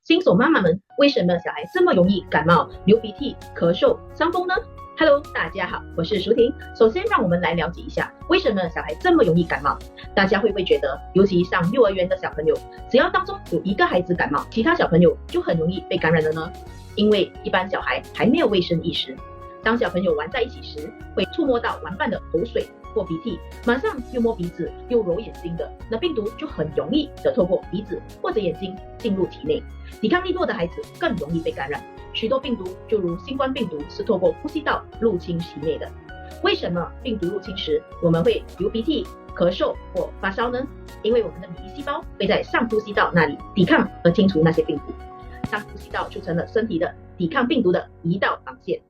新手妈妈们，为什么小孩这么容易感冒、流鼻涕、咳嗽、伤风呢？Hello， 大家好，我是淑婷。首先，让我们来了解一下为什么小孩这么容易感冒。大家会不会觉得，尤其上幼儿园的小朋友，只要当中有一个孩子感冒，其他小朋友就很容易被感染了呢？因为一般小孩还没有卫生意识，当小朋友玩在一起时，会触摸到玩伴的口水或鼻涕，马上又摸鼻子又揉眼睛的，那病毒就很容易的透过鼻子或者眼睛进入体内。抵抗力弱的孩子更容易被感染。许多病毒就如新冠病毒是透过呼吸道入侵体内的。为什么病毒入侵时我们会流鼻涕、咳嗽或发烧呢？因为我们的免疫细胞会在上呼吸道那里抵抗和清除那些病毒。上呼吸道就成了身体的抵抗病毒的一道防线。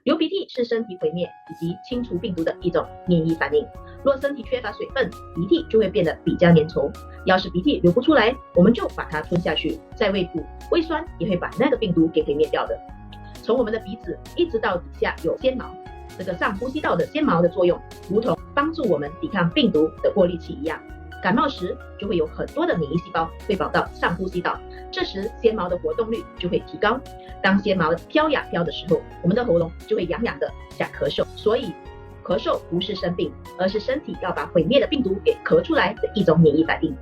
流鼻涕是身体毁灭以及清除病毒的一种免疫反应。若身体缺乏水分，鼻涕就会变得比较粘稠。要是鼻涕流不出来，我们就把它吞下去，在胃部，胃酸也会把那个病毒给毁灭掉的。从我们的鼻子一直到底下有纤毛，这个上呼吸道的纤毛的作用，如同帮助我们抵抗病毒的过滤器一样。感冒时就会有很多的免疫细胞会跑到上呼吸道，这时纤毛的活动率就会提高。当纤毛飘呀飘的时候，我们的喉咙就会痒痒的想咳嗽。所以咳嗽不是生病，而是身体要把毁灭的病毒给咳出来的一种免疫反应。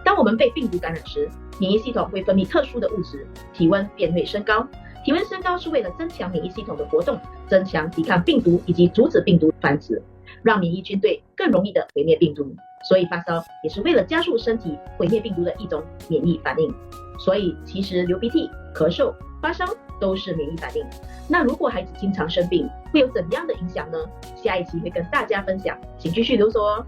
当我们被病毒感染时，免疫系统会分泌特殊的物质，体温便会升高。体温升高是为了增强免疫系统的活动，增强抵抗病毒以及阻止病毒繁殖，让免疫军队更容易的毁灭病毒。所以发烧也是为了加速身体毁灭病毒的一种免疫反应。所以其实流鼻涕、咳嗽、发烧都是免疫反应。那如果孩子经常生病，会有怎样的影响呢？下一期会跟大家分享，请继续留守哦。